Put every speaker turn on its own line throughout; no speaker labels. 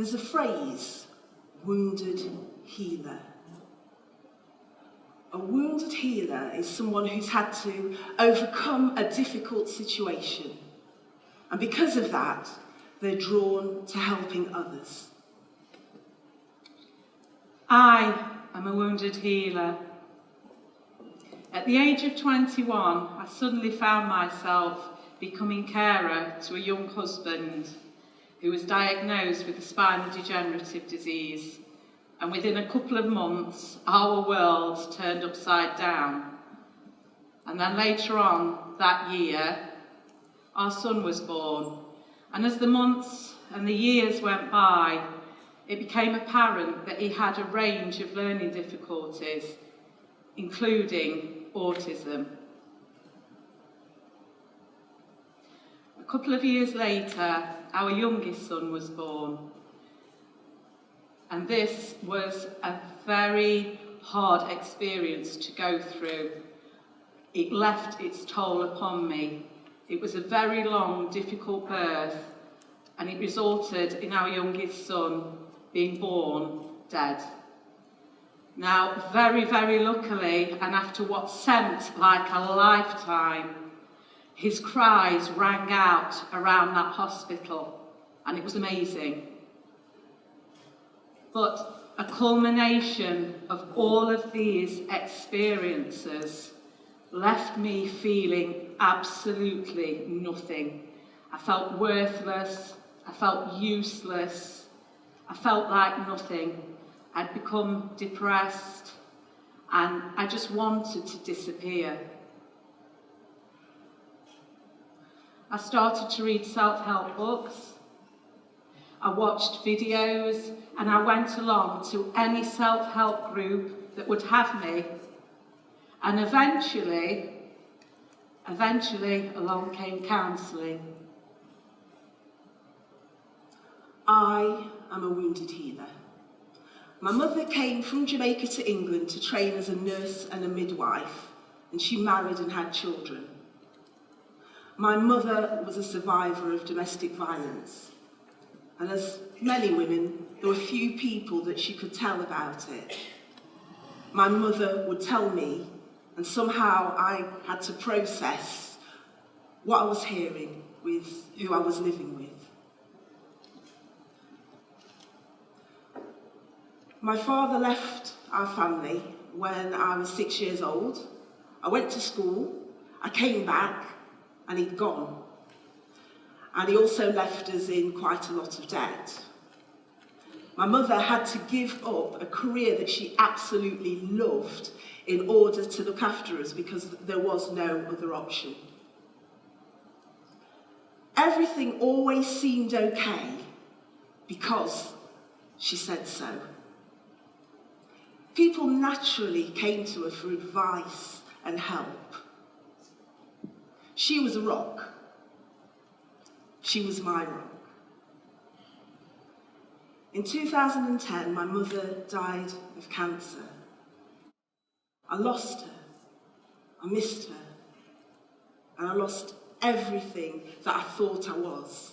There's a phrase, wounded healer. A wounded healer is someone who's had to overcome a difficult situation. And because of that, they're drawn to helping others.
I am a wounded healer. At the age of 21, I suddenly found myself becoming carer to a young husband who was diagnosed with a spinal degenerative disease. And within a couple of months, our world turned upside down. And then later on that year, our son was born. And as the months and the years went by, it became apparent that he had a range of learning difficulties, including autism. A couple of years later, our youngest son was born. And this was a very hard experience to go through. It left its toll upon me. It was a very long, difficult birth, and it resulted in our youngest son being born dead. Now, very, very luckily, and after what seemed like a lifetime, his cries rang out around that hospital, and it was amazing. But a culmination of all of these experiences left me feeling absolutely nothing. I felt worthless, I felt useless, I felt like nothing. I'd become depressed, and I just wanted to disappear. I started to read self-help books. I watched videos, and I went along to any self-help group that would have me. And eventually along came counselling.
I am a wounded healer. My mother came from Jamaica to England to train as a nurse and a midwife, and she married and had children. My mother was a survivor of domestic violence, and as many women, there were few people that she could tell about it. My mother would tell me, and somehow I had to process what I was hearing with who I was living with. My father left our family when I was 6 years old. I went to school, I came back, and he'd gone. And he also left us in quite a lot of debt. My mother had to give up a career that she absolutely loved in order to look after us because there was no other option. Everything always seemed okay because she said so. People naturally came to her for advice and help. She was a rock. She was my rock. In 2010, my mother died of cancer. I lost her. I missed her. And I lost everything that I thought I was.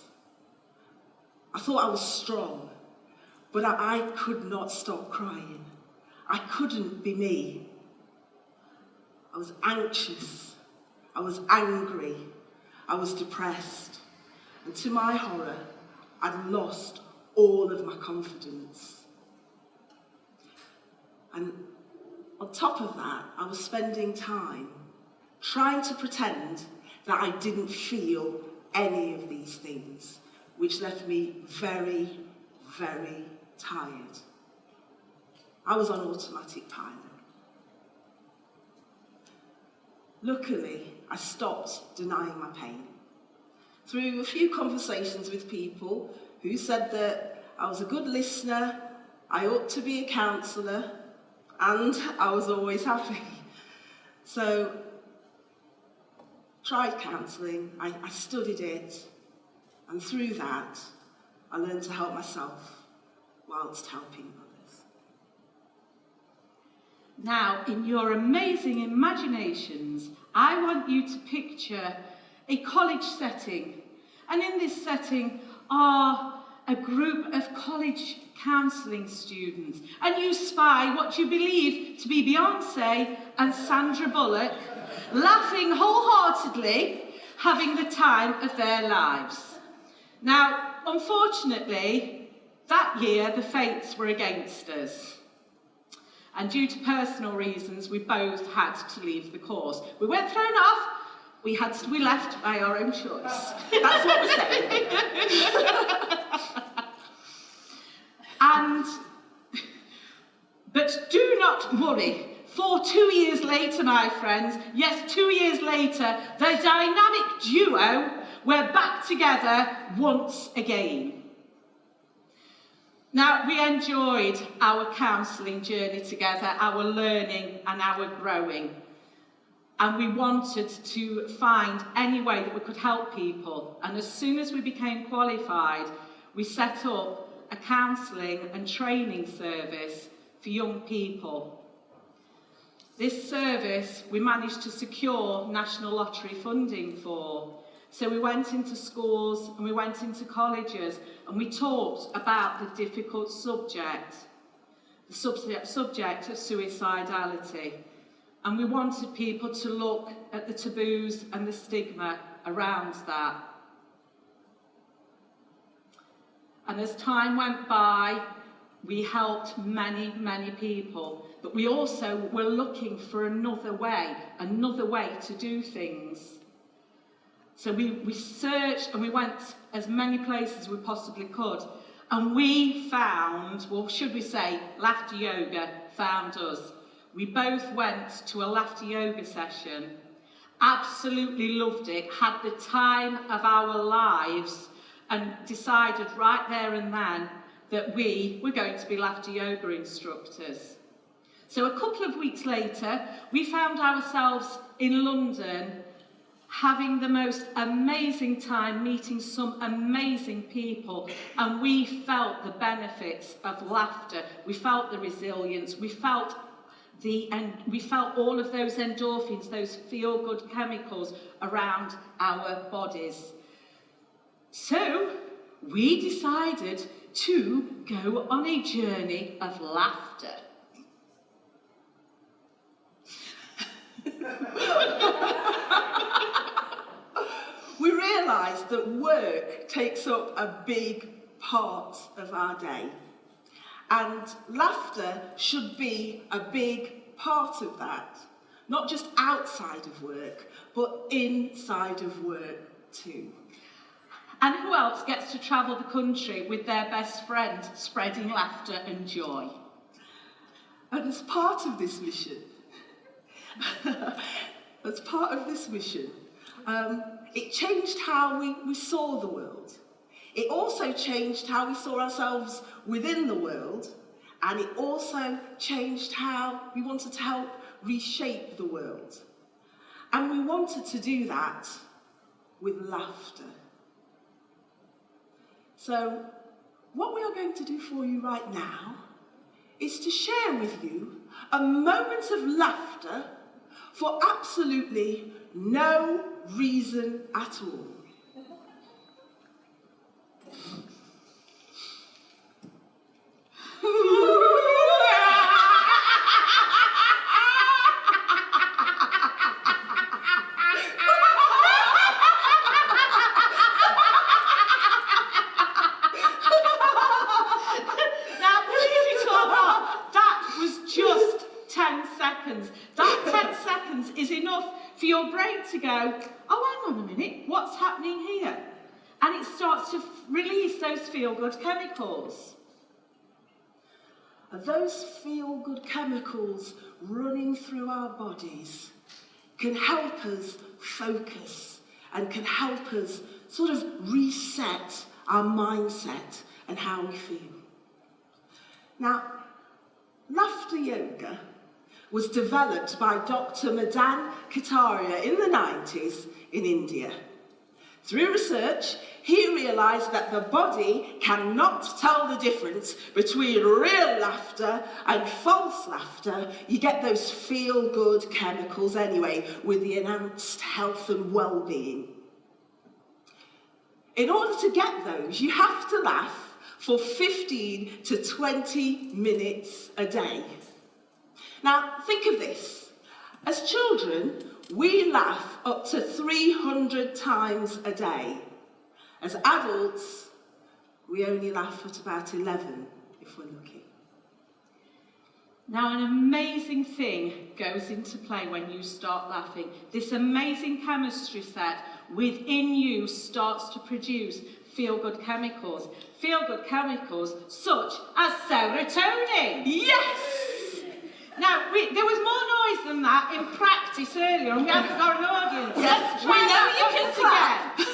I thought I was strong, but I could not stop crying. I couldn't be me. I was anxious. I was angry. I was depressed. And to my horror, I'd lost all of my confidence. And on top of that, I was spending time trying to pretend that I didn't feel any of these things, which left me very, very tired. I was on automatic pilot. Luckily, I stopped denying my pain. Through a few conversations with people who said that I was a good listener, I ought to be a counsellor, and I was always happy. So, tried counselling, I studied it, and through that, I learned to help myself whilst helping others.
Now, in your amazing imaginations, I want you to picture a college setting. And in this setting are a group of college counselling students, and you spy what you believe to be Beyonce and Sandra Bullock laughing wholeheartedly, having the time of their lives. Now, unfortunately, that year the fates were against us. And due to personal reasons, we both had to leave the course. We weren't thrown off, we left by our own choice. That's what we're saying. But do not worry, for 2 years later, my friends, yes, 2 years later, the dynamic duo were back together once again. Now, we enjoyed our counselling journey together, our learning and our growing. And we wanted to find any way that we could help people. And as soon as we became qualified, we set up a counselling and training service for young people. This service we managed to secure National Lottery funding for. So we went into schools and we went into colleges and we talked about the difficult subject, the subject of suicidality. And we wanted people to look at the taboos and the stigma around that. And as time went by, we helped many, many people, but we also were looking for another way to do things. So we searched and we went as many places as we possibly could, and we found, well, should we say, laughter yoga found us. We both went to a laughter yoga session, absolutely loved it, had the time of our lives, and decided right there and then that we were going to be laughter yoga instructors. So a couple of weeks later, we found ourselves in London having the most amazing time, meeting some amazing people, and we felt the benefits of laughter. We felt the resilience, we felt all of those endorphins, those feel-good chemicals around our bodies. So we decided to go on a journey of laughter.
We realised that work takes up a big part of our day, and laughter should be a big part of that, not just outside of work, but inside of work too.
And who else gets to travel the country with their best friend, spreading laughter and joy?
And as part of this mission, it changed how we saw the world. It also changed how we saw ourselves within the world, and it also changed how we wanted to help reshape the world. And we wanted to do that with laughter. So, what we are going to do for you right now is to share with you a moment of laughter for absolutely no reason at all.
Now, believe it or not, that was just 10 seconds. That 10 seconds is enough for your brain to go, oh, hang on a minute, what's happening here? And it starts to release those feel-good chemicals.
Those feel-good chemicals running through our bodies can help us focus and can help us sort of reset our mindset and how we feel. Now, laughter yoga was developed by Dr. Madan Kataria in the 90s in India. Through research, he realised that the body cannot tell the difference between real laughter and false laughter. You get those feel-good chemicals anyway, with the enhanced health and well-being. In order to get those, you have to laugh for 15 to 20 minutes a day. Now, think of this. As children, we laugh up to 300 times a day. As adults, we only laugh at about 11, if we're lucky.
Now, an amazing thing goes into play when you start laughing. This amazing chemistry set within you starts to produce feel-good chemicals. Feel-good chemicals such as serotonin.
Yes!
Now, there was more noise than that in practice earlier, and we haven't got an audience.
Yes,
Let's
we
try
know
that
you can
once again.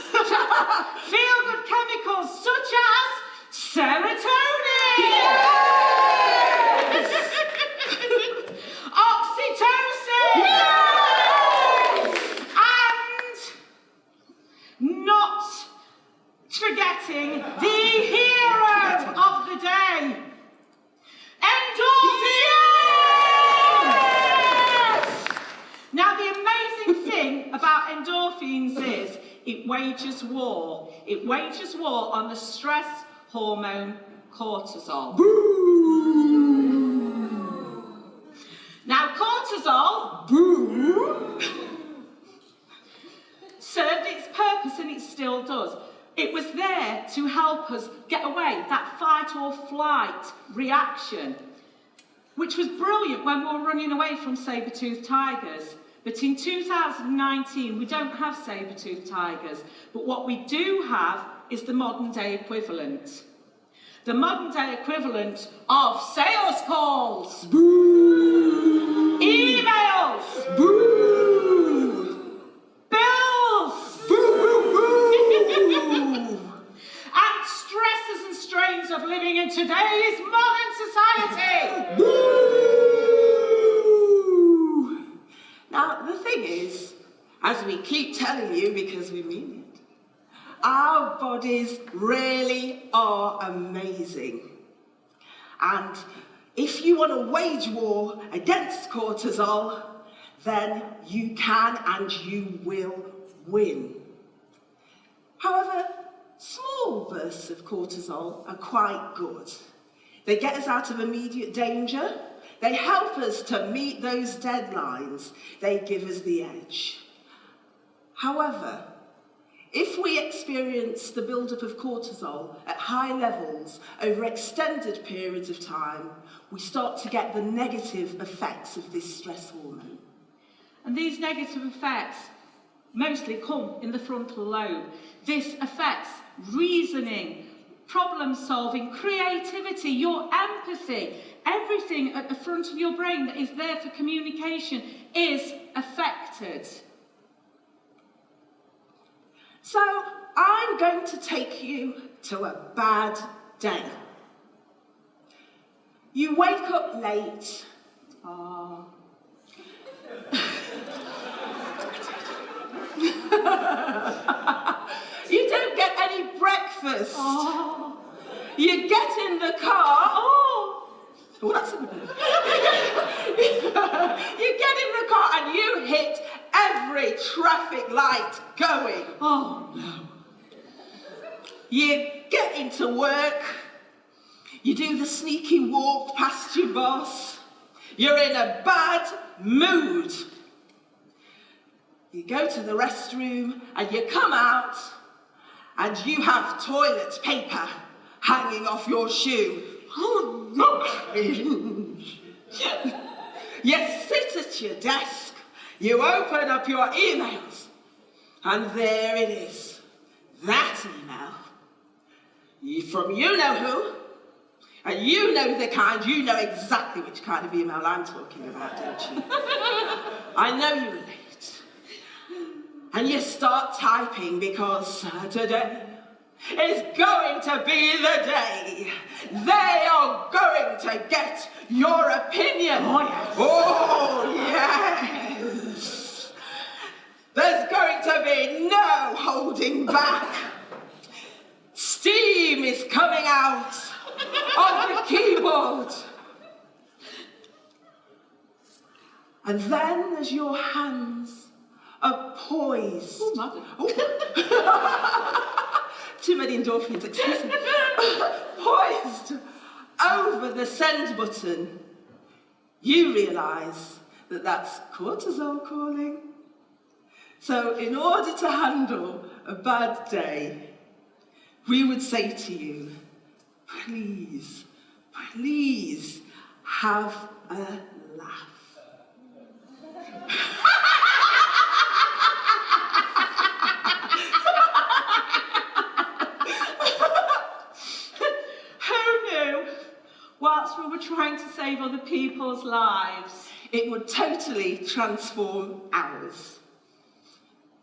Feel-good chemicals such as serotonin.
Yes!
Oxytocin.
Yes!
And not forgetting the hero of the day, endorphins. Now, the amazing thing about endorphins is it wages war. It wages war on the stress hormone cortisol. Now, cortisol served its purpose, and it still does. It was there to help us get away, that fight or flight reaction, which was brilliant when we were running away from saber-toothed tigers. But in 2019, we don't have saber-toothed tigers. But what we do have is the modern-day equivalent. The modern-day equivalent of sales calls, emails, bills, and stresses and strains of living in today's modern society.
Now, the thing is, as we keep telling you because we mean it, our bodies really are amazing. And if you want to wage war against cortisol, then you can and you will win. However, small bursts of cortisol are quite good. They get us out of immediate danger. They help us to meet those deadlines. They give us the edge. However, if we experience the buildup of cortisol at high levels over extended periods of time, we start to get the negative effects of this stress hormone.
And these negative effects mostly come in the frontal lobe. This affects reasoning, problem solving, creativity, your empathy. Everything at the front of your brain that is there for communication is affected.
So I'm going to take you to a bad day. You wake up late.
Oh.
You don't get any breakfast.
Oh.
You get in the car.
Oh.
Oh, that's a good one. You get in the car and you hit every traffic light going.
Oh, no.
You get into work. You do the sneaky walk past your boss. You're in a bad mood. You go to the restroom and you come out and you have toilet paper hanging off your shoe. Oh, no. You sit at your desk, you open up your emails, and there it is. That email. From you know who, and you know the kind, you know exactly which kind of email I'm talking about, don't you? I know you relate. And you start typing because today is going to be the day. They are going to get your opinion.
Oh, yes.
Oh, yes. There's going to be no holding back. Steam is coming out of the keyboard. And then as your hands are poised.
Oh, mother.
Oh. Too many endorphins, excuse me. poised over the send button, you realise that that's cortisol calling. So in order to handle a bad day, we would say to you, please, please have a laugh.
Who knew? Whilst we were trying to save other people's lives,
It would totally transform ours.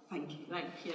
Thank you.
thank you.